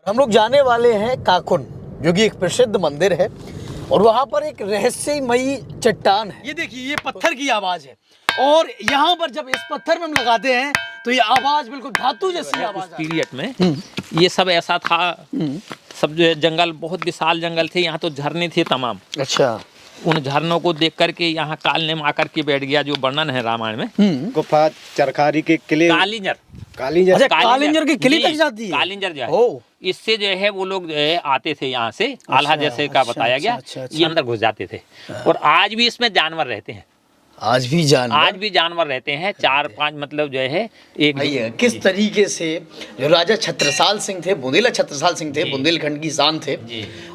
हम लोग जाने वाले हैं काकुन, जो कि एक प्रसिद्ध मंदिर है और वहाँ पर एक रहस्यमयी चट्टान है। ये देखिए, ये पत्थर की आवाज है और यहाँ पर जब इस पत्थर में हम लगाते हैं तो ये आवाज बिल्कुल धातु जैसी आवाज। पीरियड में ये सब ऐसा था, सब जो जंगल बहुत विशाल जंगल थे, यहाँ तो झरने थे तमाम। अच्छा, उन झरनों को देख करके यहाँ कालनेम आकर के बैठ गया, जो वर्णन है रामायण में। गुफा चरखारी के किले, कालिंजर कालिंजर के किले तक जाती है। कालिंजर जो है, इससे जो है वो लोग जो है आते थे यहाँ से, आल्हा जैसे का बताया गया, ये अंदर घुस जाते थे। और आज भी इसमें जानवर रहते हैं, आज भी जानवर रहते हैं, 4-5 मतलब जो है एक। किस तरीके से जो राजा छत्रसाल सिंह थे, बुंदेला छत्रसाल सिंह थे, बुंदेलखंड की शान थे,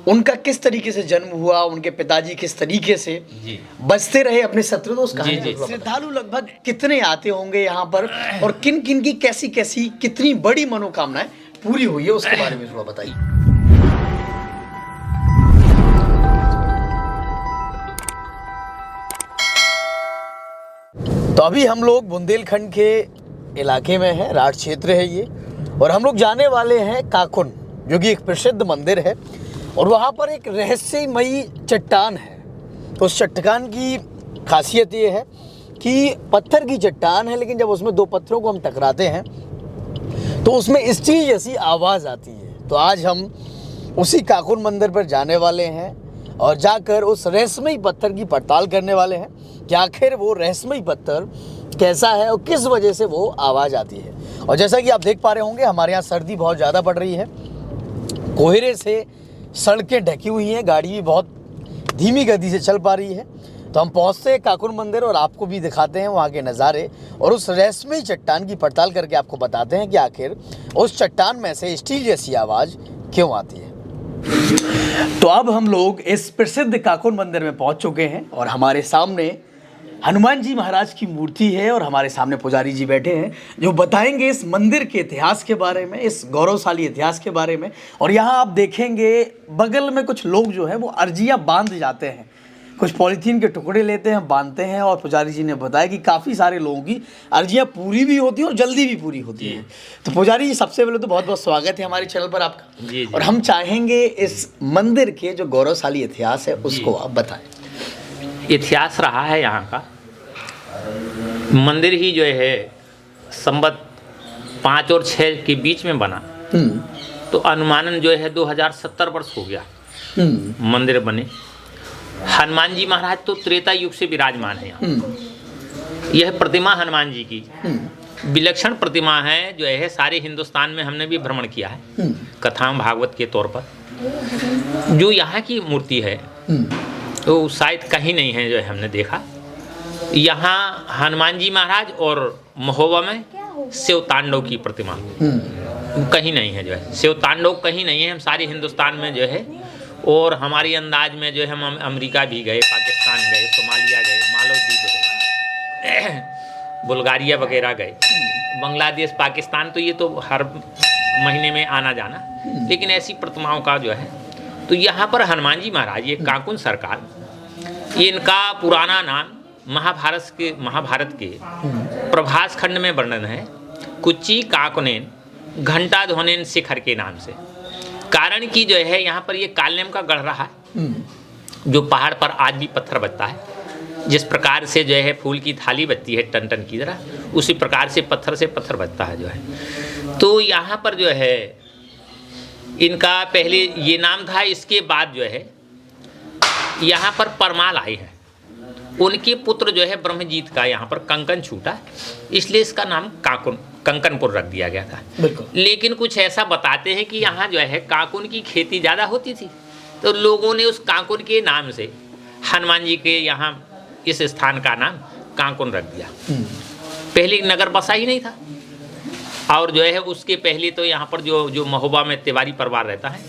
उनका किस तरीके से जन्म हुआ, उनके पिताजी किस तरीके से बचते रहे अपने शत्रु दोस्त कहानी। श्रद्धालु लगभग कितने आते होंगे यहाँ पर और किन किन की कैसी कैसी कितनी बड़ी मनोकामनाएं पूरी हुई है, उसके बारे में थोड़ा बताइए। तो अभी हम लोग बुंदेलखंड के इलाके में हैं, राठ क्षेत्र है ये, और हम लोग जाने वाले हैं काकुन, जो कि एक प्रसिद्ध मंदिर है और वहाँ पर एक रहस्यमयी चट्टान है। तो उस चट्टान की खासियत ये है कि पत्थर की चट्टान है, लेकिन जब उसमें दो पत्थरों को हम टकराते हैं तो उसमें स्टील जैसी आवाज़ आती है। तो आज हम उसी काकुन मंदिर पर जाने वाले हैं और जाकर उस रहस्यमयी पत्थर की पड़ताल करने वाले हैं कि आखिर वो रहस्यमयी पत्थर कैसा है और किस वजह से वो आवाज़ आती है। और जैसा कि आप देख पा रहे होंगे, हमारे यहाँ सर्दी बहुत ज़्यादा पड़ रही है, कोहरे से सड़कें ढकी हुई हैं, गाड़ी भी बहुत धीमी गति से चल पा रही है। तो हम पहुँचते हैं काकुन मंदिर और आपको भी दिखाते हैं वहाँ के नज़ारे और उस रहस्यमयी चट्टान की पड़ताल करके आपको बताते हैं कि आखिर उस चट्टान में से स्टील जैसी आवाज़ क्यों आती है। तो अब हम लोग इस प्रसिद्ध काकुन मंदिर में पहुँच चुके हैं और हमारे सामने हनुमान जी महाराज की मूर्ति है और हमारे सामने पुजारी जी बैठे हैं जो बताएंगे इस मंदिर के इतिहास के बारे में, इस गौरवशाली इतिहास के बारे में। और यहाँ आप देखेंगे बगल में कुछ लोग जो है वो अर्जियाँ बांध जाते हैं, कुछ पॉलीथीन के टुकड़े लेते हैं, बांधते हैं, और पुजारी जी ने बताया कि काफ़ी सारे लोगों की अर्जियाँ पूरी भी होती हैं और जल्दी भी पूरी होती हैं। तो पुजारी जी, सबसे पहले तो बहुत बहुत स्वागत है हमारे चैनल पर आपका। जी। और हम चाहेंगे इस मंदिर के जो गौरवशाली इतिहास है उसको आप बताएं। इतिहास रहा है यहाँ का, मंदिर ही जो है संवत 5 और 6 के बीच में बना, तो अनुमानन जो है 2070 वर्ष हो गया मंदिर बने। हनुमान जी महाराज तो त्रेता युग से विराजमान है यहाँ। यह प्रतिमा हनुमान जी की विलक्षण प्रतिमा है, जो है सारे हिंदुस्तान में हमने भी भ्रमण किया है कथाओं भागवत के तौर पर। जो यहाँ की मूर्ति है तो शायद कहीं नहीं है जो है हमने देखा। यहाँ हनुमान जी महाराज और महोबा में शिव तांडव की प्रतिमा कहीं नहीं है, जो है शिव तांडव कहीं नहीं है। हम सारे हिंदुस्तान में जो है, और हमारी अंदाज में जो है हम अमेरिका भी गए, पाकिस्तान गए, सोमालिया गए, मालदीव गए, बुल्गारिया वगैरह गए, बांग्लादेश, पाकिस्तान, तो ये तो हर महीने में आना जाना। लेकिन ऐसी प्रतिमाओं का जो है, तो यहाँ पर हनुमान जी महाराज, ये काकुन सरकार, ये इनका पुराना नाम महाभारत के प्रभास खंड में वर्णन है, कुच्ची काकुनेन घंटा ध्वनेन शिखर के नाम से। कारण कि जो है यहाँ पर ये कालनेम का गढ़ रहा है, जो पहाड़ पर आज भी पत्थर बचता है। जिस प्रकार से जो है फूल की थाली बचती है टन टन की तरह, उसी प्रकार से पत्थर बचता है जो है। तो यहाँ पर जो है इनका पहले ये नाम था, इसके बाद जो है यहाँ पर परमाल आए हैं, उनके पुत्र जो है ब्रह्मजीत का यहाँ पर कंकन छूटा, इसलिए इसका नाम कंकनपुर रख दिया गया था। लेकिन कुछ ऐसा बताते हैं कि यहाँ जो है काकुन की खेती ज़्यादा होती थी, तो लोगों ने उस काकुन के नाम से हनुमान जी के यहाँ इस स्थान का नाम काकुन रख दिया। पहले नगर बसा ही नहीं था, और जो है उसके पहले तो यहाँ पर जो महोबा में तिवारी परिवार रहता है,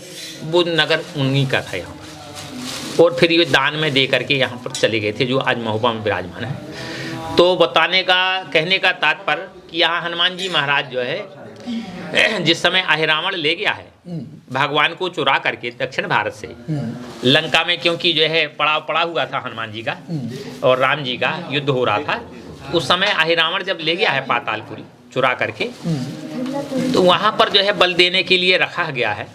वो नगर उन्हीं का था यहाँ पर, और फिर ये दान में दे करके यहाँ पर चले गए थे, जो आज महोबा में विराजमान है। तो कहने का तात्पर्य कि यहाँ हनुमान जी महाराज जो है, जिस समय अहिरावण ले गया है भगवान को चुरा करके दक्षिण भारत से लंका में, क्योंकि जो है पड़ा हुआ था हनुमान जी का और राम जी का युद्ध हो रहा था, उस समय अहिरावण जब ले गया है पातालपुरी चुरा करके, तो वहाँ पर जो है बल देने के लिए रखा गया है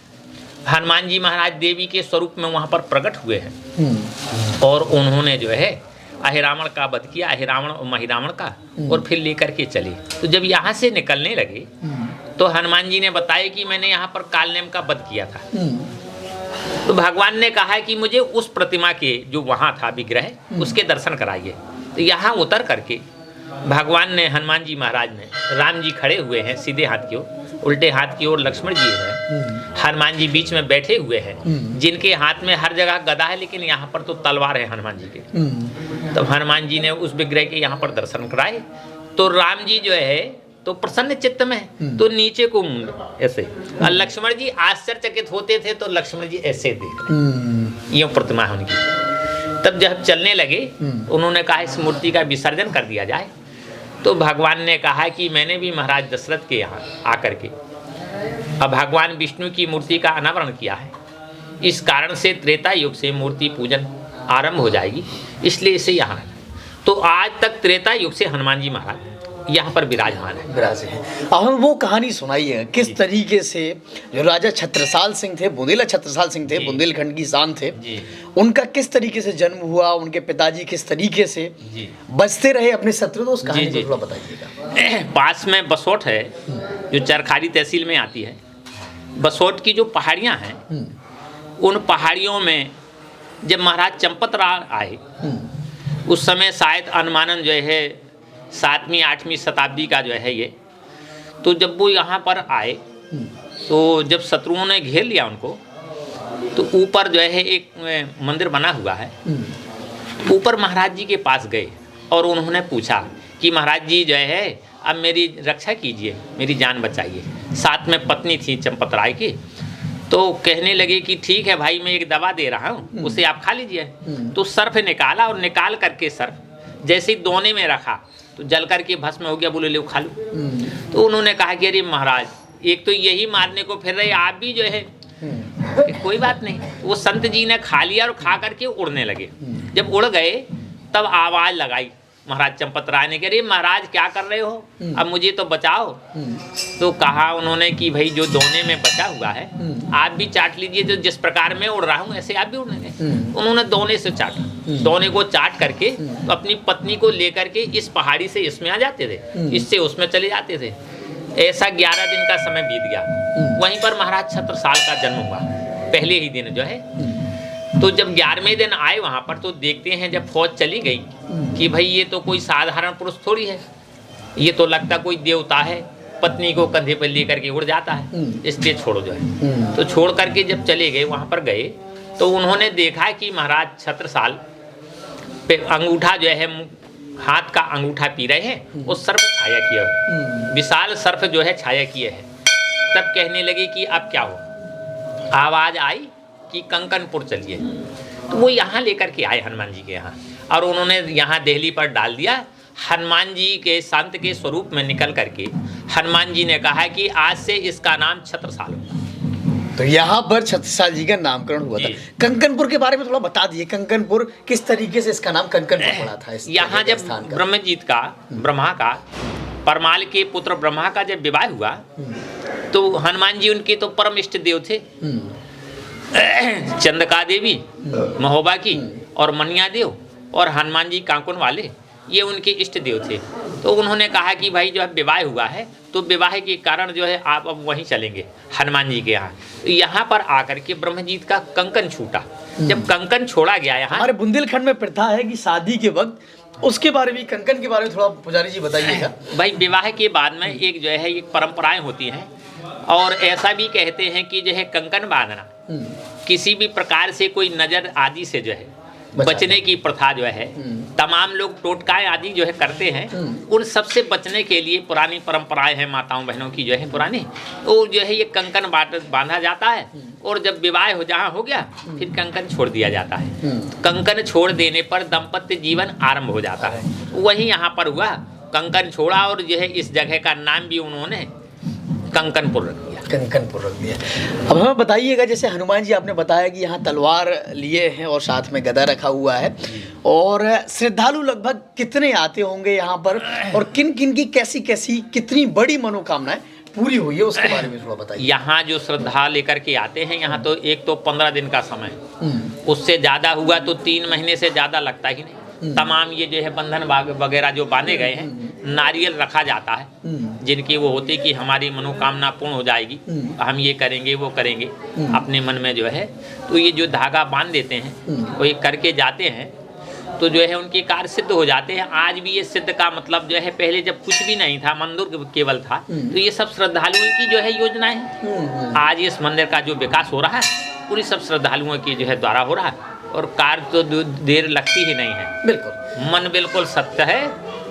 हनुमान जी महाराज देवी के स्वरूप में वहाँ पर प्रकट हुए हैं और उन्होंने जो है अहिरावण का वध किया, अहिरावण और महिरावण का, और फिर लेकर के चले। तो जब यहाँ से निकलने लगे तो हनुमान जी ने बताया कि मैंने यहाँ पर कालनेम का वध किया था। तो भगवान ने कहा कि मुझे उस प्रतिमा के जो वहाँ था विग्रह उसके दर्शन कराइए। तो यहाँ उतर करके भगवान ने, हनुमान जी महाराज ने, राम जी खड़े हुए हैं सीधे हाथ की ओर, उल्टे हाथ की ओर लक्ष्मण जी हैं, हनुमान जी बीच में बैठे हुए हैं, जिनके हाथ में हर जगह गदा है लेकिन यहाँ पर तो तलवार है हनुमान जी के। तब हनुमान जी ने उस विग्रह के यहाँ पर दर्शन कराए। तो राम जी जो है तो प्रसन्न चित्त में, तो नीचे को मुंड ऐसे, और लक्ष्मण जी आश्चर्यचकित होते थे, तो लक्ष्मण जी ऐसे देख रहे, यूं प्रतिमा है उनकी। तब जब चलने लगे उन्होंने कहा इस मूर्ति का विसर्जन कर दिया जाए। तो भगवान ने कहा कि मैंने भी महाराज दशरथ के यहाँ आकर के अब भगवान विष्णु की मूर्ति का अनावरण किया है, इस कारण से त्रेता युग से मूर्ति पूजन आरंभ हो जाएगी, इसलिए इसे यहाँ। तो आज तक त्रेता युग से हनुमान जी महाराज यहाँ पर विराजमान है। विराजे हैं। अब हमें वो कहानी सुनाइए किस तरीके से जो राजा छत्रसाल सिंह थे, बुंदेला छत्रसाल सिंह थे, बुंदेलखंड की शान थे, उनका किस तरीके से जन्म हुआ, उनके पिताजी किस तरीके से बचते रहे अपने शत्रु, तो उस कहानी को थोड़ा बताइएगा। पास में बसोट है जो चरखारी तहसील में आती है। बसोट की जो पहाड़ियाँ हैं उन पहाड़ियों में जब महाराज चंपत राय आए उस समय शायद अनुमानन जो है 7वीं 8वीं शताब्दी का जो है ये। तो जब वो यहाँ पर आए तो जब शत्रुओं ने घेर लिया उनको, तो ऊपर जो है एक मंदिर बना हुआ है, ऊपर महाराज जी के पास गए और उन्होंने पूछा कि महाराज जी जो है अब मेरी रक्षा कीजिए, मेरी जान बचाइए। साथ में पत्नी थी चंपत राय की। तो कहने लगे कि ठीक है भाई, मैं एक दवा दे रहा हूँ, उसे आप खा लीजिए। तो सर्फ निकाला और निकाल करके सर्फ जैसे ही दोने में रखा तो जल करके भस्म हो गया। बोले ले खा लो। तो उन्होंने कहा कि अरे महाराज, एक तो यही मारने को फिर रहे, आप भी जो है कोई बात नहीं। वो संत जी ने खा लिया और खा करके उड़ने लगे। जब उड़ गए तब आवाज़ लगाई महाराज चंपत राय ने, कह रही महाराज क्या कर रहे हो, अब मुझे तो बचाओ। तो कहा उन्होंने कि भाई जो दोने में बचा हुआ है आप भी चाट लीजिए, जो जिस प्रकार मैं उड़ रहा हूँ ऐसे आप भी उड़ने। उन्होंने दोने से चाटा, दोने को चाट करके तो अपनी पत्नी को लेकर के इस पहाड़ी से इसमें आ जाते थे, इससे उसमें चले जाते थे। ऐसा 11 दिन का समय बीत गया। वहीं पर महाराज छत्रसाल का जन्म हुआ पहले ही दिन जो है। तो जब 11वें दिन आए वहाँ पर तो देखते हैं जब फौज चली गई कि भाई ये तो कोई साधारण पुरुष थोड़ी है, ये तो लगता कोई देवता है, पत्नी को कंधे पर लेकर के उड़ जाता है, इसलिए छोड़ो जो है। तो छोड़ करके जब चले गए वहाँ पर गए तो उन्होंने देखा कि महाराज छत्रसाल पे अंगूठा जो है, हाथ का अंगूठा पी रहे हैं, उस सर्फ छाया किया है, विशाल सर्फ जो है छाया किए है। तब कहने लगे कि अब क्या हो। आवाज़ आई कि कंकनपुर चलिए। तो वो यहाँ लेकर के आए हनुमान जी के यहाँ, और उन्होंने यहाँ दिल्ली पर डाल दिया। हनुमान जी के संत के स्वरूप में निकल करके हनुमान जी ने कहा कि आज से इसका नाम छत्रसाल होगा। तो यहाँ पर छत्रसाल जी का नामकरण हुआ था। कंकनपुर के बारे में थोड़ा बता दिए, कंकनपुर किस तरीके से इसका नाम कंकनपुर पड़ा था। यहाँ जब ब्रह्मजीत का, ब्रह्मा का, परमाल के पुत्र ब्रह्मा का जब विवाह हुआ तो हनुमान जी उनके तो परम इष्ट देव थे। चंद्रका देवी महोबा की और मनिया देव और हनुमान जी कांकुन वाले, ये उनके इष्ट देव थे। तो उन्होंने कहा कि भाई जो है विवाह हुआ है तो विवाह के कारण जो है आप अब वहीं चलेंगे हनुमान जी के यहाँ। तो यहाँ पर आकर के ब्रह्मजीत का कंकन छूटा। जब कंकन छोड़ा गया यहाँ, हमारे बुंदेलखंड में प्रथा है कि शादी के वक्त उसके बारे में, कंकन के बारे में थोड़ा पुजारी जी बताइएगा। भाई विवाह के बाद में एक जो है एक परंपराएं होती हैं, और ऐसा भी कहते हैं कि जो है कंकन बांधना किसी भी प्रकार से कोई नजर आदि से जो है बचने की प्रथा जो है तमाम लोग टोटकाएं आदि जो है करते हैं, उन सब से बचने के लिए पुरानी परंपराएं हैं माताओं बहनों की जो है पुरानी, तो जो है ये कंकन बांधा जाता है। और जब विवाह हो जहाँ हो गया फिर कंकन छोड़ दिया जाता है। कंकन छोड़ देने पर दाम्पत्य जीवन आरंभ हो जाता है। वही यहाँ पर हुआ, कंकन छोड़ा और जो है इस जगह का नाम भी उन्होंने कंकनपुर रख दिया। कंकनपुर रख दिया। अब हमें बताइएगा, जैसे हनुमान जी आपने बताया कि यहाँ तलवार लिए हैं और साथ में गदा रखा हुआ है, और श्रद्धालु लगभग कितने आते होंगे यहाँ पर, और किन किन की कैसी कैसी कितनी बड़ी मनोकामनाएं पूरी हुई है उसके बारे में थोड़ा बताइए। यहाँ जो श्रद्धा लेकर के आते हैं, यहाँ तो एक तो 15 दिन का समय, उससे ज़्यादा हुआ तो 3 महीने से ज़्यादा लगता ही नहीं। तमाम ये जो है बंधन वगैरह जो बांधे गए हैं, नारियल रखा जाता है, जिनकी वो होती कि हमारी मनोकामना पूर्ण हो जाएगी, हम ये करेंगे वो करेंगे अपने मन में जो है, तो ये जो धागा बांध देते हैं वो ये करके जाते हैं, तो जो है उनके कार्य सिद्ध हो जाते हैं। आज भी ये सिद्ध का मतलब जो है, पहले जब कुछ भी नहीं था, मंदिर केवल था, तो ये सब श्रद्धालुओं की जो है योजनाएं हैं। आज इस मंदिर का जो विकास हो रहा है पूरी सब श्रद्धालुओं की जो है द्वारा हो रहा है, और कार्य तो देर लगती ही नहीं है। बिल्कुल मन बिल्कुल सत्य है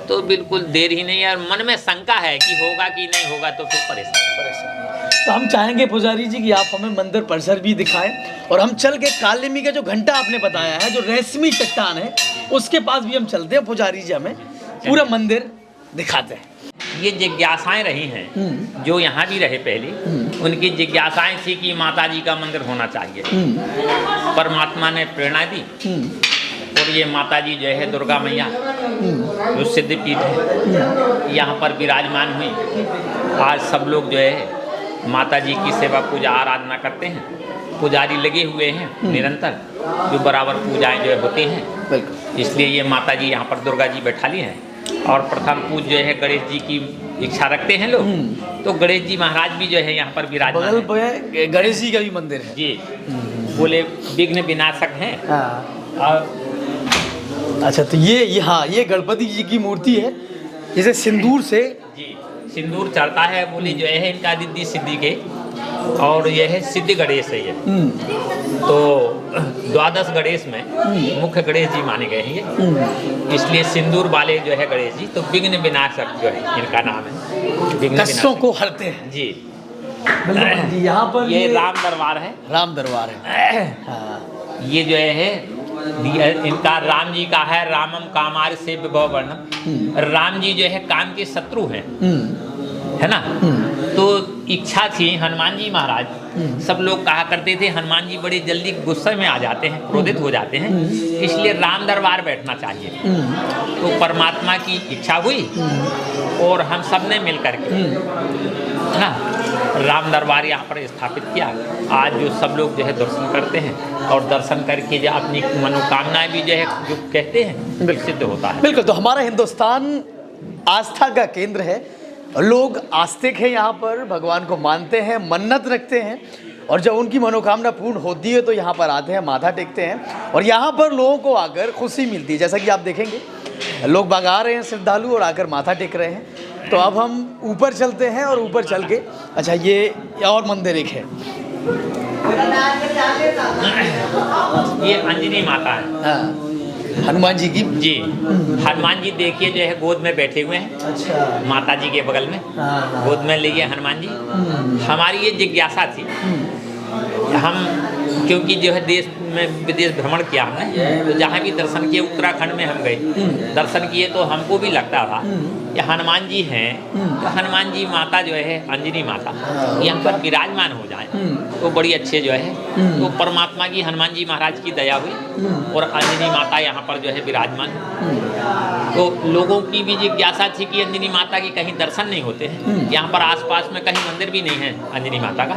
तो बिल्कुल देर ही नहीं है, और मन में शंका है कि होगा कि नहीं होगा तो फिर परेशान। तो हम चाहेंगे पुजारी जी कि आप हमें मंदिर परिसर भी दिखाएं, और हम चल के कालिमी का जो घंटा आपने बताया है, जो रहस्यमयी चट्टान है, उसके पास भी हम चलते हैं। पुजारी जी हमें पूरा मंदिर दिखाते हैं। ये जिज्ञासाएं रही हैं जो यहाँ भी रहे पहले, उनकी जिज्ञासाएं थी कि माता जी का मंदिर होना चाहिए। परमात्मा ने प्रेरणा दी, और ये माता जी जो है दुर्गा मैया जो सिद्धपीठ है, यहाँ पर विराजमान हुई। आज सब लोग जो है माता जी की सेवा पूजा आराधना करते हैं, पुजारी लगे हुए हैं निरंतर, जो बराबर पूजाएं जो है होती हैं। इसलिए ये माता जी यहाँ पर दुर्गा जी बैठा ली हैं, और प्रथम पूज जो है गणेश जी की इच्छा रखते हैं लोग, तो गणेश जी महाराज भी जो है यहाँ पर विराजमान हैं। बगल पे गणेश जी का भी मंदिर है जी, बोले विघ्न विनाशक हैं। अच्छा, तो ये गणपति जी की मूर्ति है, जिसे सिंदूर से जी सिंदूर चढ़ता है। बोली जो है इनका रिद्धि सिद्धि के, और यह है सिद्धि गणेश है ये। तो 12 गणेश में मुख्य गणेश जी माने गए हैं ये, इसलिए सिंदूर वाले जो है गणेश जी, तो विघ्न विनाशक जो है इनका नाम है, कष्टों को हरते हैं जी। यहाँ पर ये राम दरबार है, राम दरबार है। ये जो है इनका राम जी का है, रामम कामार से विभव वर्णम। राम जी जो है काम के शत्रु हैं, है ना। तो इच्छा थी हनुमान जी महाराज, सब लोग कहा करते थे हनुमान जी बड़े जल्दी गुस्से में आ जाते हैं, क्रोधित हो जाते हैं, इसलिए राम दरबार बैठना चाहिए। तो परमात्मा की इच्छा हुई, और हम सब ने मिल करके ना राम दरबार यहाँ पर स्थापित किया। आज जो सब लोग जो है दर्शन करते हैं, और दर्शन करके जो अपनी मनोकामनाएं भी जो है जो कहते हैं सिद्ध होता है। बिल्कुल। तो हमारा हिंदुस्तान आस्था का केंद्र है, लोग आस्तिक हैं, यहाँ पर भगवान को मानते हैं, मन्नत रखते हैं, और जब उनकी मनोकामना पूर्ण होती है तो यहाँ पर आते हैं, माथा टेकते हैं, और यहाँ पर लोगों को आकर खुशी मिलती है। जैसा कि आप देखेंगे लोग बाग आ रहे हैं श्रद्धालु, और आकर माथा टेक रहे हैं। तो अब हम ऊपर चलते हैं, और ऊपर चल के अच्छा ये और मंदिर एक है, ये अंजनी माता है। हाँ, हनुमान जी की जी। हनुमान जी देखिए जो है गोद में बैठे हुए हैं। अच्छा, माता जी के बगल में गोद में लिए हनुमान जी। हमारी ये जिज्ञासा थी, हम क्योंकि जो है देश में विदेश भ्रमण किया हमने, तो जहाँ भी दर्शन किए, उत्तराखंड में हम गए दर्शन किए, तो हमको भी लगता था कि हनुमान जी हैं, तो हनुमान जी माता जो है अंजनी माता यहाँ पर विराजमान हो जाए तो बड़ी अच्छे जो है। तो परमात्मा की हनुमान जी महाराज की दया हुई, और अंजनी माता यहाँ पर जो है विराजमान। तो लोगों की भी जिज्ञासा थी कि अंजनी माता के कहीं दर्शन नहीं होते हैं, यहाँ पर आसपास में कहीं मंदिर भी नहीं है अंजनी माता का,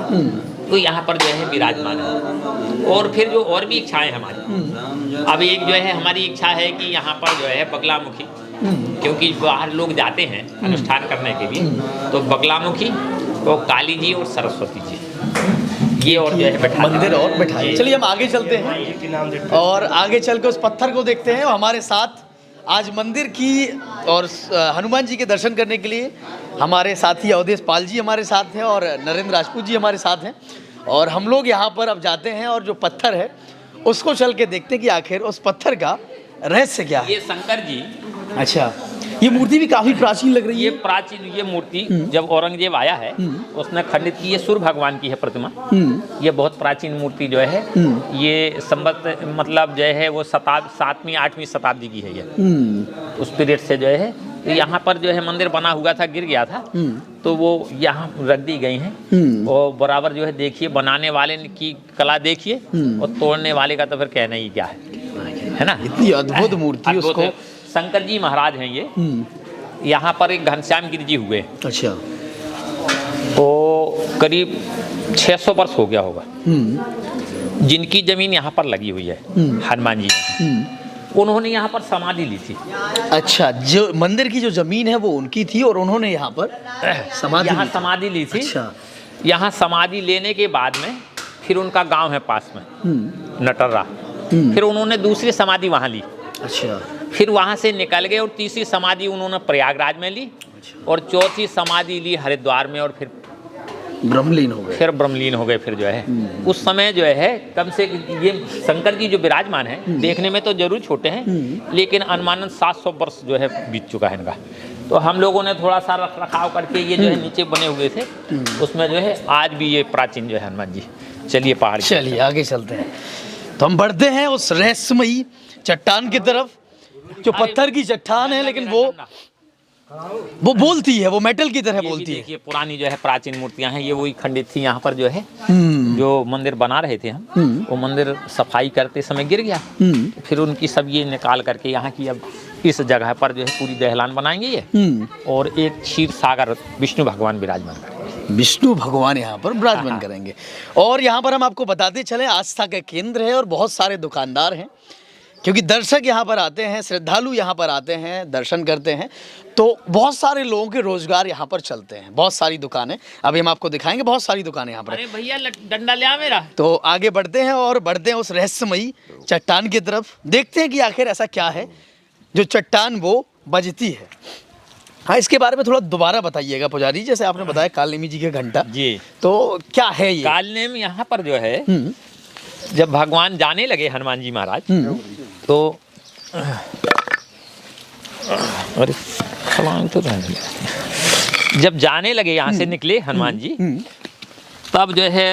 तो यहाँ पर जो है विराजमान है। और फिर जो और भी इच्छाएं हमारी, अब एक जो है हमारी इच्छा है कि यहाँ पर जो है बगलामुखी, क्योंकि बाहर लोग जाते हैं अनुष्ठान करने के लिए, तो बगलामुखी, तो काली जी और सरस्वती जी, ये और जो है बैठा मंदिर और बैठाए। चलिए हम आगे चलते हैं, और आगे चल के उस पत्थर को देखते हैं। हमारे साथ आज मंदिर की और हनुमान जी के दर्शन करने के लिए हमारे साथी अवधेश पाल जी हमारे साथ हैं, और नरेंद्र राजपूत जी हमारे साथ हैं, और हम लोग यहाँ पर अब जाते हैं, और जो पत्थर है उसको चल के देखते हैं कि आखिर उस पत्थर का रहस्य क्या है। ये शंकर जी। अच्छा, ये मूर्ति भी काफी प्राचीन लग रही है। ये प्राचीन ये मूर्ति जब औरंगजेब आया है उसने खंडित की, ये सूर्य भगवान की है प्रतिमा। ये बहुत प्राचीन मूर्ति जो है, ये संबत मतलब जो है वो 7वीं 8वीं शताब्दी की है ये, उस पीरियड से जो है। तो यहाँ पर जो है मंदिर बना हुआ था, गिर गया था, तो वो यहाँ रख दी गई हैं, और बराबर जो है देखिए बनाने वाले की कला देखिए, और तोड़ने वाले का तो फिर कहना ही क्या है ना। इतनी अद्भुत मूर्ति उसको। शंकर जी महाराज हैं ये, यहाँ पर एक घनश्याम गिरी जी हुए। अच्छा, वो करीब 600 वर्ष हो गया होगा, जिनकी जमीन यहाँ पर लगी हुई है हनुमान जी ने। उन्होंने यहाँ पर समाधि ली थी। अच्छा, जो मंदिर की जो जमीन है वो उनकी थी और उन्होंने यहाँ पर समाधि ली थी। अच्छा। यहाँ समाधि लेने के बाद में फिर उनका गांव है पास में नटर्रा, फिर उन्होंने दूसरी समाधि वहाँ ली। अच्छा। फिर वहाँ से निकल गए और तीसरी समाधि उन्होंने प्रयागराज में ली और चौथी समाधि ली हरिद्वार में और फिर ब्रह्मलीन हो गए। फिर जो है उस समय जो है कम से ये शंकर जी जो विराजमान है देखने में तो जरूर छोटे हैं, लेकिन अनुमानन 700 वर्ष जो है बीत चुका है इनका। तो हम लोगों ने थोड़ा सा रख रखाव करके ये जो है नीचे बने हुए थे, उसमें जो है आज भी ये प्राचीन जो है हनुमान जी। चलिए पहाड़, चलिए आगे चलते हैं। तो हम बढ़ते हैं उस रहस्यमयी चट्टान की तरफ, जो पत्थर की चट्टान है लेकिन वो बोलती है, वो मेटल की तरह बोलती है। देखिए पुरानी जो है प्राचीन मूर्तियां हैं, ये वही खंडित थी। यहाँ पर जो है जो मंदिर बना रहे थे हम, वो मंदिर सफाई करते समय गिर गया, फिर उनकी सब ये निकाल करके यहाँ की अब इस जगह पर जो है पूरी दहलान बनाएंगे ये, और एक क्षीर सागर विष्णु भगवान विराजमान करेंगे। विष्णु भगवान यहाँ पर विराजमान करेंगे। और यहाँ पर हम आपको बताते चले आस्था का केंद्र है और बहुत सारे दुकानदार हैं, क्योंकि दर्शक यहाँ पर आते हैं, श्रद्धालु यहाँ पर आते हैं, दर्शन करते हैं, तो बहुत सारे लोगों के रोजगार यहाँ पर चलते हैं। बहुत सारी दुकानें अभी हम आपको दिखाएंगे, बहुत सारी दुकानें यहाँ पर। अरे भैया डंडा ले आ मेरा। तो आगे बढ़ते हैं और बढ़ते हैं उस रहस्यमयी चट्टान की तरफ, देखते हैं कि आखिर ऐसा क्या है जो चट्टान वो बजती है। हाँ, इसके बारे में थोड़ा दोबारा बताइएगा पुजारी, जैसे आपने बताया कालनेमी जी का घंटा जी, तो क्या है ये? कालनेम यहाँ पर जो है जब भगवान जाने लगे हनुमान जी महाराज, तो अरे तो जब जाने लगे यहाँ से निकले हनुमान जी, तब जो है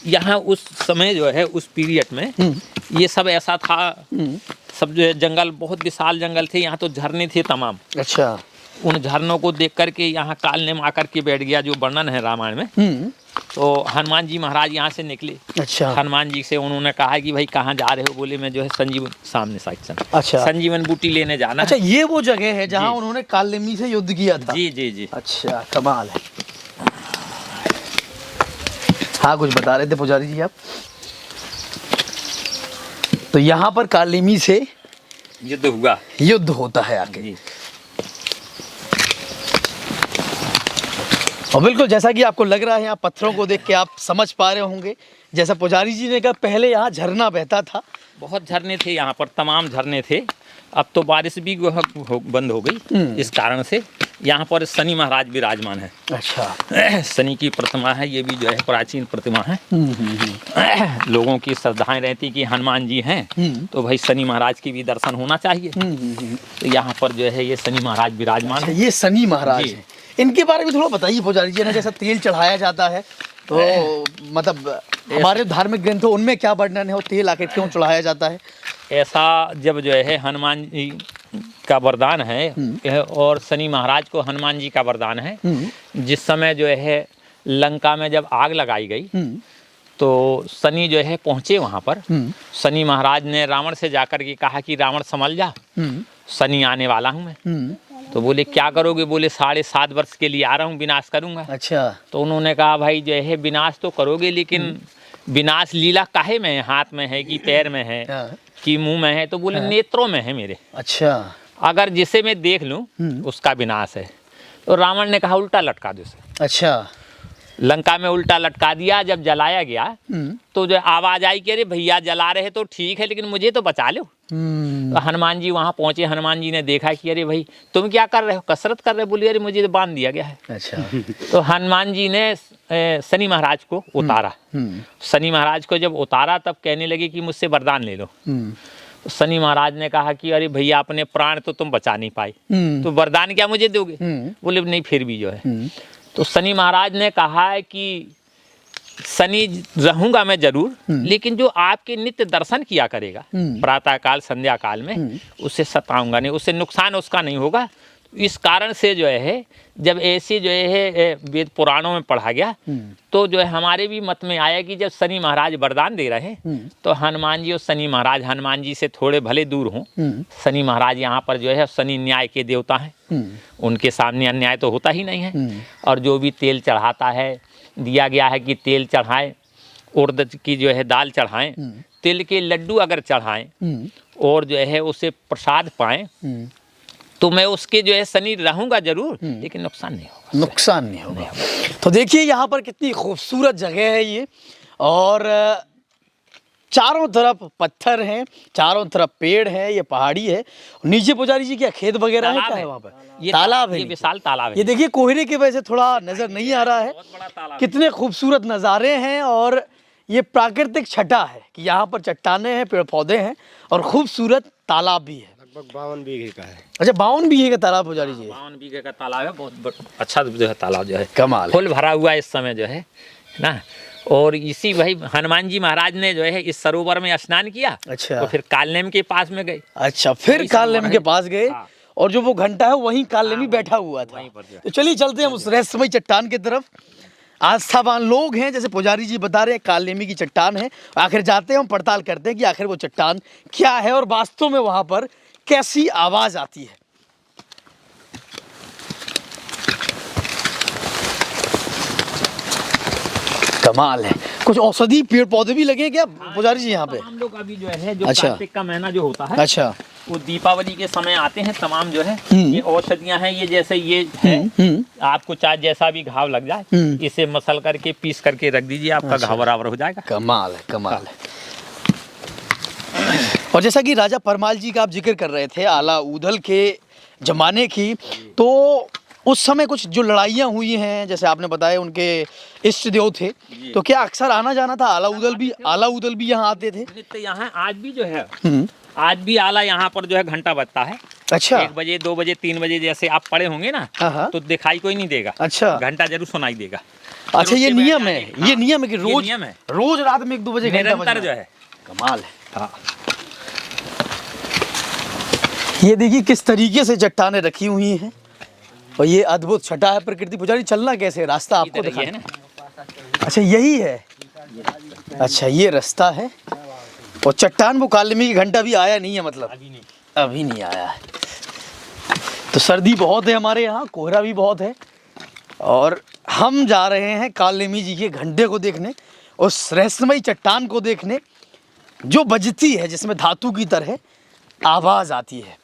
यहाँ उस समय जो है उस पीरियड में ये सब ऐसा था, सब जो है जंगल, बहुत विशाल जंगल थे, यहाँ तो झरने थे तमाम। अच्छा। उन झरनों को देख करके यहाँ कालनेम आकर के बैठ गया, जो वर्णन है रामायण में। तो हनुमान जी महाराज यहाँ से निकले। अच्छा। हनुमान जी से उन्होंने कहा कि भाई कहाँ जा रहे हो? बोले मैं जो है संजीवन, सामने साइड। अच्छा। संजीवन बूटी लेने जाना। अच्छा, ये वो जगह है जहाँ उन्होंने कालनेमी से युद्ध किया था? जी जी जी। अच्छा, कमाल है। हाँ, कुछ बता रहे थे पुजारी जी आप? तो यहाँ पर कालनेमी से युद्ध होता है आगे। और बिल्कुल जैसा कि आपको लग रहा है, यहाँ पत्थरों को देख के आप समझ पा रहे होंगे, जैसा पुजारी जी ने कहा पहले यहाँ झरना बहता था। बहुत झरने थे यहाँ पर, तमाम झरने थे। अब तो बारिश भी बंद हो गई, इस कारण से यहाँ पर शनि महाराज विराजमान है। अच्छा। शनि की प्रतिमा है, ये भी जो है प्राचीन प्रतिमा है। लोगों की श्रद्धाएं रहती कि हनुमान जी हैं तो भाई शनि महाराज की भी दर्शन होना चाहिए। तो यहाँ पर जो है ये शनि महाराज विराजमान है। ये शनि महाराज है, इनके बारे में थोड़ा बताइए पुजारी जी। ना जैसा तेल चढ़ाया जाता है, तो मतलब हमारे धार्मिक ग्रंथों उनमें क्या वर्णन है, और तेल आखिर क्यों चढ़ाया जाता है? ऐसा जब जो है हनुमान जी का वरदान है और शनि महाराज को हनुमान जी का वरदान है, जिस समय जो है लंका में जब आग लगाई गई, तो शनि जो है पहुँचे वहाँ पर। शनि महाराज ने रावण से जाकर के कहा कि रावण संभल जा, शनि आने वाला हूँ मैं। तो बोले क्या करोगे? बोले 7.5 वर्ष के लिए आ रहा हूँ, विनाश करूँगा। अच्छा। तो उन्होंने कहा भाई जो है विनाश तो करोगे, लेकिन विनाश लीला काहे में है? हाथ में है कि पैर में है कि मुंह में है? तो बोले नेत्रों में है मेरे। अच्छा। अगर जिसे मैं देख लूँ उसका विनाश है। तो रावण ने कहा उल्टा लटका दो उसे। अच्छा। लंका में उल्टा लटका दिया। जब जलाया गया तो जो आवाज आई कि अरे भैया जला रहे तो ठीक है, लेकिन मुझे तो बचा लो। तो हनुमान जी वहाँ पहुँचे। हनुमान जी ने देखा कि अरे भाई तुम क्या कर रहे हो? कसरत कर रहे हो? बोलिए अरे मुझे तो बांध दिया गया है। अच्छा। तो हनुमान जी ने शनि महाराज को उतारा। शनि महाराज को जब उतारा तब कहने लगे कि मुझसे वरदान ले लो। तो शनि महाराज ने कहा कि अरे भैया अपने प्राण तो तुम बचा नहीं पाए, तो वरदान क्या मुझे दोगे? बोले नहीं, फिर भी जो है। तो शनि महाराज ने कहा है कि शनि रहूंगा मैं जरूर, लेकिन जो आपके नित्य दर्शन किया करेगा प्रातः काल संध्या काल में, उससे सताऊंगा नहीं, उससे नुकसान उसका नहीं होगा। इस कारण से जो है जब ऐसे जो है वेद पुराणों में पढ़ा गया तो जो है हमारे भी मत में आया कि जब शनि महाराज वरदान दे रहे हैं तो हनुमान जी और शनि महाराज, हनुमान जी से थोड़े भले दूर हों, शनि महाराज यहाँ पर जो है शनि न्याय के देवता हैं, उनके सामने अन्याय तो होता ही नहीं है। और जो भी तेल चढ़ाता है, दिया गया है कि तेल चढ़ाएं, उड़द की जो है दाल चढ़ाएं, तिल के लड्डू अगर चढ़ाएं और जो है उसे प्रसाद पाएं तो मैं उसके जो है शनि रहूंगा जरूर, लेकिन नुकसान नहीं होगा। नुकसान नहीं होगा। तो देखिए यहाँ पर कितनी खूबसूरत जगह है ये, और चारों तरफ पत्थर हैं, चारों तरफ पेड़ है, ये पहाड़ी है। नीचे पुजारी जी क्या खेत वगैरह है, क्या है वहाँ पर? ये तालाब है, ये विशाल तालाब है। ये देखिए कोहरे की वजह से थोड़ा नजर नहीं आ रहा है। बहुत बड़ा तालाब, कितने खूबसूरत नज़ारे हैं, और ये प्राकृतिक छटा है कि यहाँ पर चट्टाने हैं, पेड़ पौधे हैं और खूबसूरत तालाब भी है। लगभग 52 बीघे का है। अच्छा 52 बीघे का तालाब पुजारी जी? 52 बीघे का तालाब है, बहुत अच्छा जो है तालाब जो है कमाल, फुल भरा हुआ है इस समय जो है ना। और इसी भाई हनुमान जी महाराज ने जो है इस सरोवर में स्नान किया। अच्छा। तो फिर कालनेम के पास में गए। अच्छा, फिर कालनेम के पास गए। हाँ। और जो वो घंटा है वहीं कालनेमी बैठा हुआ था। वहीं पर जो है। तो चलिए चलते हैं उस रहस्यमयी चट्टान की तरफ। आस्थावान लोग हैं, जैसे पुजारी जी बता रहे हैं, कालनेमी की चट्टान है। आखिर जाते हैं, हम पड़ताल करते हैं कि आखिर वो चट्टान क्या है और वास्तव में वहां पर कैसी आवाज आती है। कमाल है। कुछ औषधि पेड़ पौधे भी लगे हैं क्या पुजारी जी यहाँ पे? हम लोग अभी जो है जो अच्छा। कार्तिक का महीना जो होता है, अच्छा, वो दीपावली के समय आते हैं तमाम जो है ये औषधियाँ हैं। ये जैसे ये है, आपको चाहे जैसा भी घाव लग जाए इसे मसल करके पीस करके रख दीजिए, आपका घाव बराबर हो जाएगा। कमाल है, कमाल है। और जैसा कि राजा परमाल जी का आप जिक्र कर रहे थे आला ऊदल के जमाने की, तो उस समय कुछ जो लड़ाइयाँ हुई हैं, जैसे आपने बताया उनके इष्ट देव थे, तो क्या अक्सर आना जाना था? आला ऊदल भी यहाँ आते थे? तो यहाँ आज भी जो है आज भी आला यहाँ पर जो है घंटा बजता है। अच्छा। 1 बजे 2 बजे 3 बजे जैसे आप पड़े होंगे ना, हाँ। तो दिखाई कोई नहीं देगा। अच्छा। घंटा जरूर सुनाई देगा। अच्छा, ये नियम है? हाँ, ये नियम है कि रोज नियम है। रोज रात में 1-2 बजे घंटा निरंतर बजना जो है। कमाल है। हाँ। ये देखिए किस तरीके से चट्टानें रखी हुई हैं, और ये अद्भुत छटा है प्रकृति। पुजारी चलना कैसे है? रास्ता आपको इधर दिखा ये है ना। अच्छा, यही है। अच्छा, ये रास्ता है। और चट्टान वो कालनेमी की घंटा भी आया नहीं है, मतलब अभी नहीं आया है। तो सर्दी बहुत है हमारे यहाँ, कोहरा भी बहुत है, और हम जा रहे हैं कालनेमी जी के घंटे को देखने, उस रहस्यमयी चट्टान को देखने जो बजती है, जिसमें धातु की तरह आवाज आती है।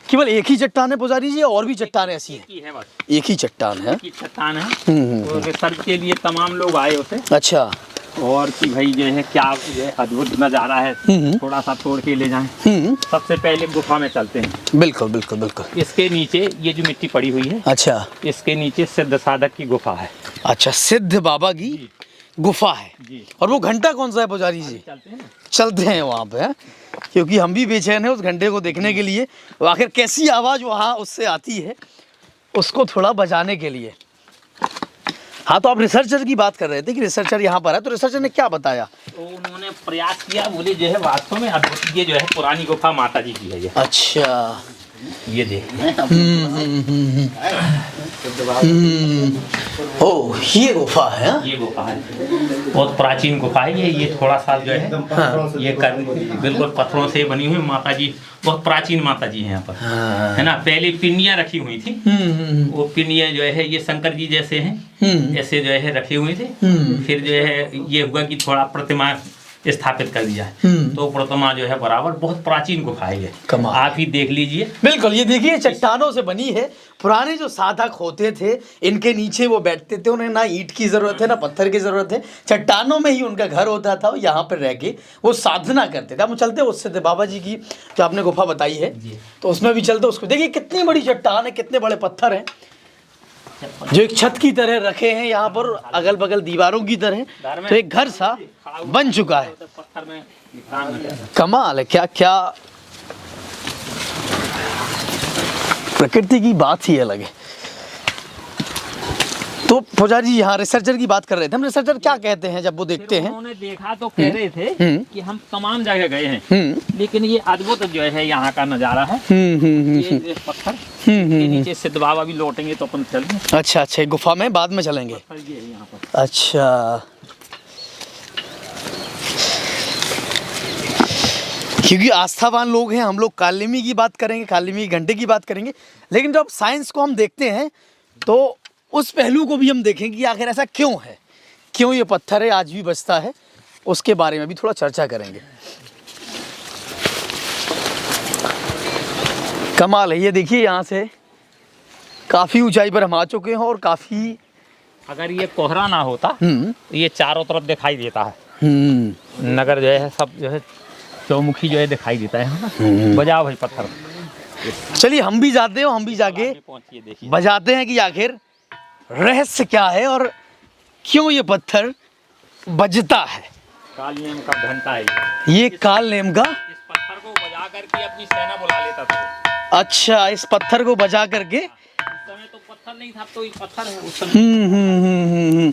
केवल एक ही चट्टान है पुजारी जी, और भी चट्टानें ऐसी हैं? एक ही चट्टान है। एक ही चट्टान है। और रिसर्च के लिए तमाम लोग आए होते। अच्छा। और कि भाई जो है क्या जो है अद्भुत नज़ारा है, थोड़ा सा तोड़ के ले जाएं। सबसे पहले गुफा में चलते हैं। बिल्कुल बिल्कुल बिल्कुल। इसके नीचे ये जो मिट्टी पड़ी हुई है, अच्छा, इसके नीचे सिद्ध साधक की गुफा है। अच्छा, सिद्ध बाबा की गुफा है जी। और वो घंटा कौन सा है पुजारी जी? चलते हैं ना। चलते हैं वहाँ पे, हैं? क्योंकि हम भी बेचैन हैं उस घंटे को देखने के लिए, वो आखिर कैसी आवाज़ वहाँ उससे आती है, उसको थोड़ा बजाने के लिए। हाँ, तो आप रिसर्चर की बात कर रहे थे कि रिसर्चर यहाँ पर है, तो रिसर्चर ने क्या बताया? तो उन्होंने प्रयास किया, बोले जो है वास्तव में अद्भुत, ये जो है पुरानी गुफा माता जी की है ये। अच्छा। ये देखिए। ओ, ये गुफा है? ये गुफा है, बहुत प्राचीन गुफा है ये थोड़ा सा जो है ये बिल्कुल पत्थरों से बनी हुई माता जी, बहुत प्राचीन माता जी है यहाँ पर। है ना। पहले पिंडियाँ रखी हुई थी। वो पिंडियाँ जो है ये शंकर जी जैसे हैं, ऐसे जो है रखे हुए थे। फिर जो है ये हुआ कि थोड़ा प्रतिमा स्थापित कर दिया है, तो प्रतिमा जो है बराबर, बहुत प्राचीन गुफा है ये। आप ही देख लीजिए। बिल्कुल, ये देखिए चट्टानों से बनी है। पुराने जो साधक होते थे, इनके नीचे वो बैठते थे, उन्हें ना ईंट की जरूरत है ना पत्थर की जरूरत है, चट्टानों में ही उनका घर होता था। यहाँ पर रह के वो साधना करते थे। हम चलते उससे थे बाबा जी की जो आपने गुफा बताई है, तो उसमें भी चलते। उसको देखिए कितनी बड़ी चट्टान है, कितने बड़े पत्थर हैं जो एक छत की तरह रखे हैं यहाँ पर, अगल बगल दीवारों की तरह, तो एक घर सा बन चुका है। कमाल है। क्या क्या प्रकृति की बात ही अलग है। तो पुजारी जी यहाँ रिसर्चर की बात कर रहे थे, हम रिसर्चर क्या कहते हैं जब वो देखते हैं? उन्होंने देखा तो कह रहे थे कि हम तमाम जगह गए हैं, लेकिन ये अद्भुत जो है यहाँ का नज़ारा है। ये पत्थर इसके नीचे सिद्ध बाबा भी लौटेंगे तो अपन चलेंगे। अच्छा अच्छा, गुफा में बाद में चलेंगे। ये है यहाँ पर। अच्छा, क्योंकि आस्थावान लोग हैं हम लोग, कालिमी की बात करेंगे, कालिमी के घंटे की बात करेंगे, लेकिन जब साइंस को हम देखते हैं तो उस पहलू को भी हम देखेंगे कि आखिर ऐसा क्यों है, क्यों ये पत्थर है आज भी बचता है, उसके बारे में भी थोड़ा चर्चा करेंगे। कमाल है, ये देखिए यहाँ से काफ़ी ऊंचाई पर हम आ चुके हैं और काफ़ी, अगर ये कोहरा ना होता तो ये चारों तरफ दिखाई देता है, नगर जो है सब जो है चौमुखी जो है दिखाई देता है। बजाओ भाई पत्थर। चलिए हम भी जाते हैं, हम भी जाके पहुंचिए, देखिए बजाते हैं कि आखिर रहस्य क्या है और क्यों ये पत्थर बजता है। काल नेम का घंटा है ये काल नेम का, इस पत्थर को बजा करके अपनी सेना बुला लेता था। अच्छा, इस पत्थर को बजा करके, उस समय तो पत्थर नहीं था, तो ये पत्थर है उस समय।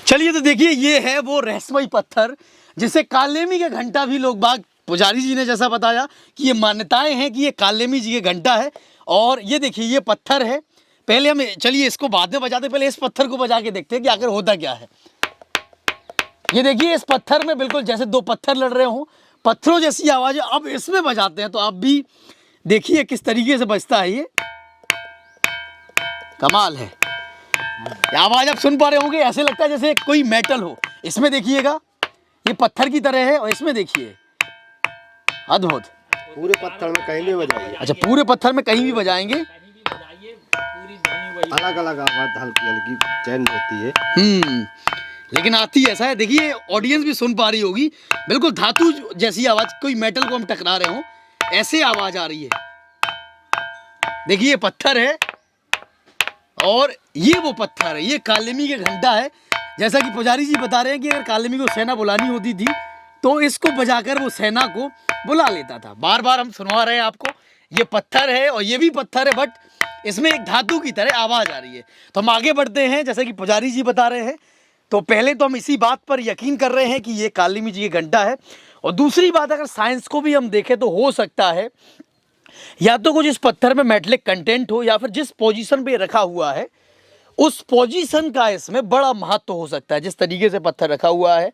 चलिए तो देखिए ये है वो रहस्यमय पत्थर जिसे कालेमी का घंटा भी लोग बाग, पुजारी जी ने जैसा बताया कि ये मान्यताएं हैं कि ये कालेमी जी का घंटा है। और ये देखिए ये पत्थर है, पहले हम, चलिए इसको बाद में बजाते, पहले इस पत्थर को बजा के देखते हैं कि आखिर होता क्या है। ये देखिए इस पत्थर में बिल्कुल जैसे दो पत्थर लड़ रहे हों, पत्थरों जैसी आवाज़ है। अब इसमें बजाते हैं तो आप भी देखिए किस तरीके से बजता है ये, कमाल है। आवाज़ आप सुन पा रहे होंगे, ऐसे लगता है जैसे कोई मेटल हो। इसमें देखिएगा ये पत्थर की तरह है और इसमें देखिए अद्भुत। पूरे पत्थर में कहीं भी बजाइए, अच्छा, पूरे पत्थर में कहीं भी बजाएंगे, कहीं भी बजाइए, पूरी ध्वनि वही। अलग अलग आवाज हल्की हल्की चेंज होती है। लेकिन आती ऐसा है, देखिए ऑडियंस भी सुन पा रही होगी, बिल्कुल धातु जैसी आवाज़, कोई मेटल को हम टकरा रहे हो ऐसे आवाज़ आ रही है। देखिए ये पत्थर है और ये वो पत्थर है, ये कालेमी का घंटा है। जैसा कि पुजारी जी बता रहे हैं कि अगर कालेमी को सेना बुलानी होती थी तो इसको बजाकर वो सेना को बुला लेता था। बार बार हम सुनवा रहे हैं आपको, ये पत्थर है और ये भी पत्थर है, बट इसमें एक धातु की तरह आवाज़ आ रही है। तो हम आगे बढ़ते हैं, जैसा कि पुजारी जी बता रहे हैं। तो पहले तो हम इसी बात पर यकीन कर रहे हैं कि ये कालिमी जी का घंटा है, और दूसरी बात अगर साइंस को भी हम देखें तो हो सकता है या तो कुछ इस पत्थर में मेटलिक कंटेंट हो, या फिर जिस पोजीशन पे रखा हुआ है उस पोजीशन का इसमें बड़ा महत्व हो सकता है। जिस तरीके से पत्थर रखा हुआ है,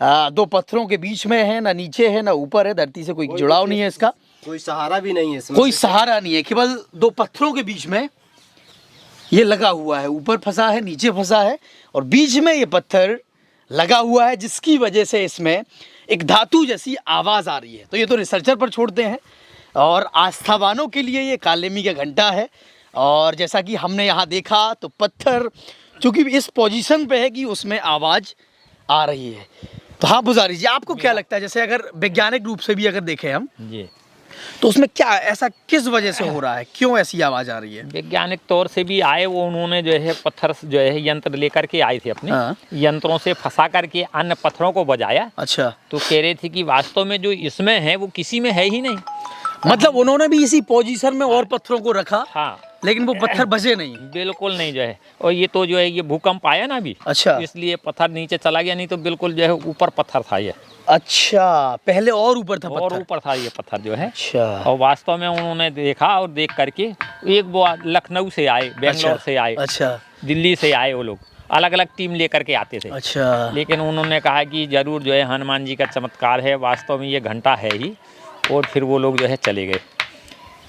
दो पत्थरों के बीच में है, ना नीचे है ना ऊपर है, धरती से कोई जुड़ाव नहीं है, इसका कोई सहारा भी नहीं है इसमें, कोई सहारा नहीं है, केवल दो पत्थरों के बीच में ये लगा हुआ है, ऊपर फंसा है नीचे फंसा है और बीच में ये पत्थर लगा हुआ है, जिसकी वजह से इसमें एक धातु जैसी आवाज़ आ रही है। तो ये तो रिसर्चर पर छोड़ते हैं, और आस्थावानों के लिए ये कालेमी का घंटा है। और जैसा कि हमने यहाँ देखा तो पत्थर चूँकि इस पोजीशन पे है कि उसमें आवाज़ आ रही है। तो हाँ पुजारी जी, आपको क्या लगता है, जैसे अगर वैज्ञानिक रूप से भी अगर देखें हम जी, तो उसमें क्या ऐसा किस वजह से हो रहा है, क्यों ऐसी आवाज़ आ रही है? वैज्ञानिक तौर से भी आए वो, उन्होंने जो है पत्थर जो है यंत्र लेकर के आए थे अपने। हाँ। यंत्रों से फंसा करके अन्य पत्थरों को बजाया। अच्छा, तो कह रहे थे कि वास्तव में जो इसमें है वो किसी में है ही नहीं। मतलब उन्होंने भी इसी पोजीशन में और पत्थरों को रखा, हाँ, लेकिन वो पत्थर बजे नहीं। बिल्कुल नहीं जो है। और ये तो जो है ये भूकंप आया ना अभी, अच्छा, इसलिए पत्थर नीचे चला गया, नहीं तो बिल्कुल जो है ऊपर पत्थर था ये। अच्छा, पहले और ऊपर था और पत्थर। ऊपर था ये पत्थर जो है। अच्छा, और वास्तव में उन्होंने देखा और देख करके, एक वो लखनऊ से आए, बेंगलोर से आए, अच्छा, दिल्ली से आए, वो लोग अलग अलग टीम लेकर के आते थे। अच्छा, लेकिन उन्होंने कहा कि जरूर जो है हनुमान जी का चमत्कार है, वास्तव में ये घंटा है ही। और फिर वो लोग जो है चले गए।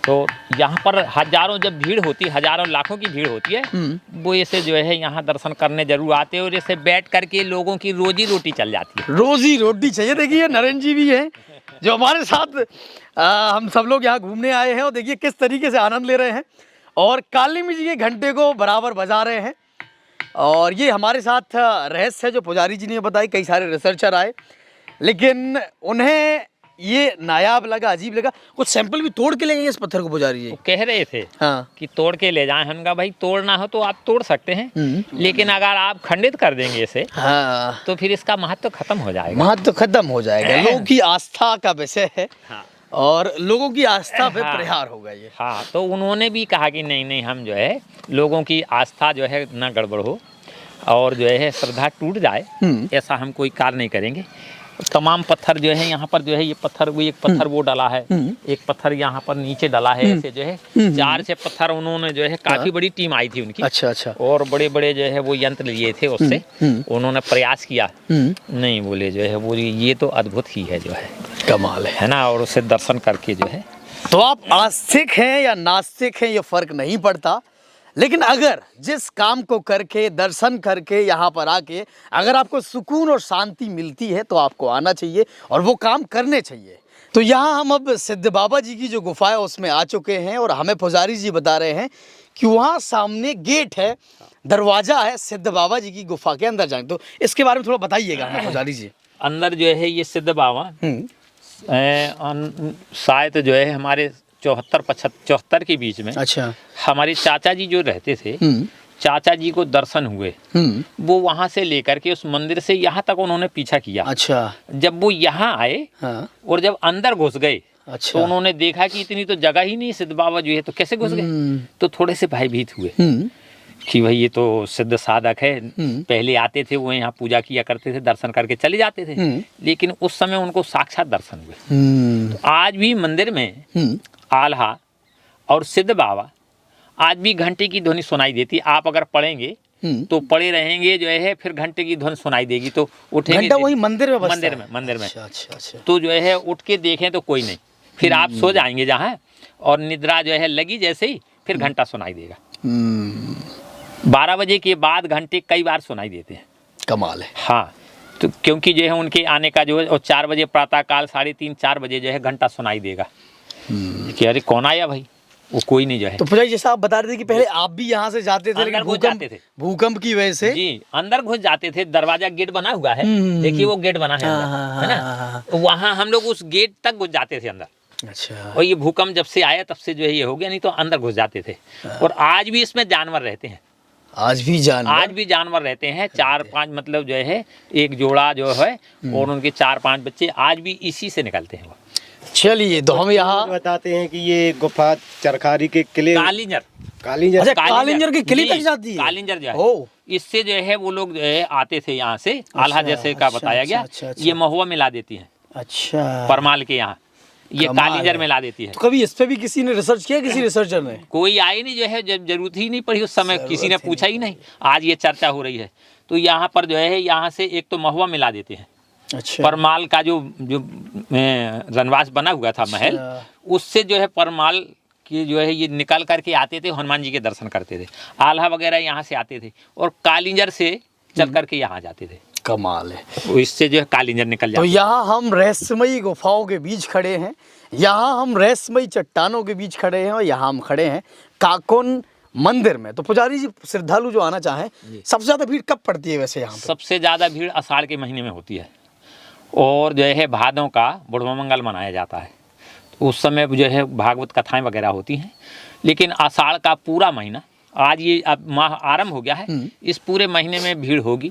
तो यहाँ पर हजारों जब भीड़ होती, हजारों लाखों की भीड़ होती है, वो ऐसे जो है यहाँ दर्शन करने जरूर आते हैं, और ऐसे बैठ करके लोगों की रोजी रोटी चल जाती है। रोजी रोटी चाहिए। देखिए नरेंद्र जी भी हैं जो हमारे साथ, हम सब लोग यहाँ घूमने आए हैं, और देखिए किस तरीके से आनंद ले रहे हैं और कालिमी जी के घंटे को बराबर बजा रहे हैं। और ये हमारे साथ रहस्य है जो पुजारी जी ने बताई। कई सारे रिसर्चर आए, लेकिन उन्हें ये नायाब लगा, अजीब लगा। कुछ सैंपल भी तोड़ के ले गए इस पत्थर को पुजारी जी। वो कह रहे थे हाँ, कि तोड़ के ले जाएं। हमने कहा भाई तोड़ना हो तो आप तोड़ सकते हैं, लेकिन अगर आप खंडित कर देंगे इसे, हाँ, तो फिर इसका महत्व खत्म हो जाएगा। महत्व खत्म हो जाएगा। लोगों की आस्था का विषय है, हाँ। और लोगों की आस्था पे हाँ। प्रहार होगा ये। हाँ, तो उन्होंने भी कहा कि नहीं नहीं, हम जो है लोगों की आस्था जो है ना गड़बड़ हो और जो है श्रद्धा टूट जाए, ऐसा हम कोई कार्य नहीं करेंगे। तमाम पत्थर जो है यहाँ पर जो है ये पत्थर वो एक पत्थर वो डाला है, एक पत्थर यहाँ पर नीचे डाला है, ऐसे जो है 4 पत्थर उन्होंने जो है काफी बड़ी टीम आई थी उनकी। अच्छा अच्छा। और बड़े बड़े जो है वो यंत्र लिए थे उससे, उन्होंने प्रयास किया, नहीं बोले जो है वो ये तो अद्भुत ही है जो है, कमाल है ना। और उसे दर्शन करके जो है, तो आप आस्तिक हैं या नास्तिक हैं ये फर्क नहीं पड़ता, लेकिन अगर जिस काम को करके दर्शन करके यहाँ पर आके अगर आपको सुकून और शांति मिलती है तो आपको आना चाहिए और वो काम करने चाहिए। तो यहाँ हम अब सिद्ध बाबा जी की जो गुफा है उसमें आ चुके हैं और हमें पुजारी जी बता रहे हैं कि वहाँ सामने गेट है, दरवाजा है सिद्ध बाबा जी की गुफा के अंदर जाने। तो इसके बारे में थोड़ा बताइएगा हमें पुजारी जी। अंदर जो है ये सिद्ध बाबा शायद जो है हमारे 74-75 के बीच में, अच्छा, हमारे चाचा जी जो रहते थे, चाचा जी को दर्शन हुए, वो वहां से लेकर के उस मंदिर से यहाँ तक उन्होंने पीछा किया। अच्छा, जब वो यहाँ आए, हाँ, और जब अंदर घुस गए, अच्छा, तो उन्होंने देखा कि इतनी तो जगह ही नहीं सिद्ध बाबा जो है, तो कैसे घुस गए। तो थोड़े से भयभीत हुए कि भाई ये तो सिद्ध साधक है, पहले आते थे वो यहाँ पूजा किया करते थे, दर्शन करके चले जाते थे, लेकिन उस समय उनको साक्षात दर्शन हुए। तो आज भी मंदिर में आल्हा और सिद्ध बाबा आज भी घंटे की ध्वनि सुनाई देती। आप अगर पढ़ेंगे तो पड़े रहेंगे जो है, फिर घंटे की ध्वनि सुनाई देगी तो उठेंगे। घंटा वही मंदिर में बजता है? मंदिर में। अच्छा, अच्छा, अच्छा। तो जो है उठ के देखें तो कोई नहीं, फिर आप सो जाएंगे जहाँ, और निद्रा जो है लगी जैसे ही फिर घंटा सुनाई देगा। 12 बजे के बाद घंटे कई बार सुनाई देते हैं। कमाल है। हाँ, तो क्योंकि जो है उनके आने का जो है, और 4 बजे प्रातःकाल 3:30-4 बजे जो है घंटा सुनाई देगा कि अरे कौन आया भाई, वो कोई नहीं जो है। तो पुजारी जैसा आप बता रहे थे कि पहले आप भी यहाँ से जाते थे, लेकिन भूकंप की वजह से जी अंदर घुस जाते थे। दरवाजा गेट बना हुआ है, देखिए वो गेट बना है, है ना, तो वहाँ हम लोग उस गेट तक घुस जाते थे अंदर। अच्छा। और ये भूकंप जब से आया तब से जो है ये हो गया, नहीं तो अंदर घुस जाते थे। और आज भी इसमें जानवर रहते हैं, आज भी जानवर रहते हैं। 4-5 मतलब जो है एक जोड़ा जो है, और उनके 4-5 बच्चे आज भी इसी से निकलते हैं। चलिए, तो हम यहाँ बताते हैं कि ये गुफा चरखारी के किले कालिंजर के किले तक जाती है। कालिंजर जो है, इससे जो है वो लोग जो है आते थे यहाँ से, आल्हा जैसे का बताया गया। ये महुआ मिला देती है, अच्छा, परमाल के यहाँ ये कालिंजर में ला देती है। तो कभी इस पे भी किसी ने रिसर्च किया, किसी रिसर्चर ने? कोई आए नहीं जो है, जब जरूरत ही नहीं पड़ी उस समय, किसी ने पूछा ही नहीं। आज ये चर्चा हो रही है। तो यहाँ पर जो है, यहाँ से एक तो महुआ मिला देते हैं। अच्छा। परमाल का जो रनवास बना हुआ था महल, उससे जो है परमाल की जो है ये निकल करके आते थे, हनुमान जी के दर्शन करते थे। आल्हा वगैरह यहाँ से आते थे, और कालिंजर से चल करके यहाँ जाते थे। कमाल है। इससे जो है कालिंजर निकल जाता। तो यहाँ हम रहस्यमयी गुफाओं के बीच खड़े हैं, यहाँ हम रहस्यमयी चट्टानों के बीच खड़े हैं, और यहाँ हम खड़े हैं काकोन मंदिर में। तो पुजारी जी, श्रद्धालु जो आना चाहें, सबसे ज़्यादा भीड़ कब पड़ती है वैसे यहाँ पे? सबसे ज़्यादा भीड़ आषाढ़ के महीने में होती है, और जो है भादों का बुढ़वा मंगल मनाया जाता है, तो उस समय जो है भागवत कथाएं वगैरह होती हैं। लेकिन आषाढ़ का पूरा महीना, आज ये अब माह आरंभ हो गया है, इस पूरे महीने में भीड़ होगी,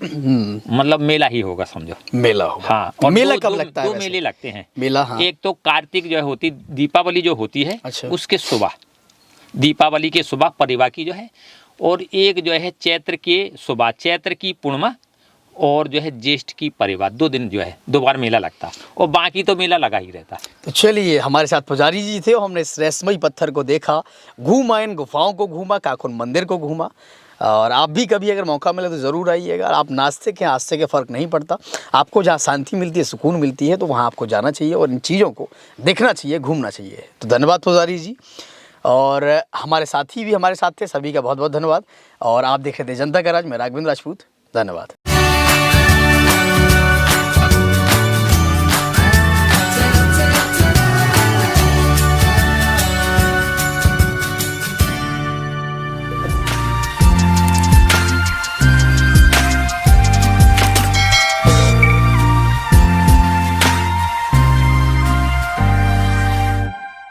मतलब मेला ही होगा, समझो मेला होगा। हाँ, और मेला कब लगता है? 2 मेले लगते हैं मेला। हाँ। एक तो कार्तिक जो है होती, दीपावली जो होती है, अच्छा। उसके सुबह, दीपावली के सुबह परिवा की जो है, और एक जो है चैत्र के सुबह, चैत्र की पूर्णिमा, और जो है ज्येष्ठ की परिवा। 2 दिन जो है 2 बार मेला लगता है, और बाकी तो मेला लगा ही रहता है। तो चलिए, हमारे साथ पुजारी जी थे, और हमने इस रहस्यमयी पत्थर को देखा, घूमा, इन गुफाओं को घूमा, काकोन मंदिर को घूमा। और आप भी कभी अगर मौका मिले तो ज़रूर आइएगा। आप नास्तिक हैं, आस्तिक के फ़र्क नहीं पड़ता, आपको जहाँ शांति मिलती है, सुकून मिलती है, तो वहाँ आपको जाना चाहिए और इन चीज़ों को देखना चाहिए, घूमना चाहिए। तो धन्यवाद पुजारी जी, और हमारे साथी भी हमारे साथ थे, सभी का बहुत बहुत धन्यवाद। और आप देख रहे थे जनता का राज, मैं राघवेंद्र राजपूत, धन्यवाद।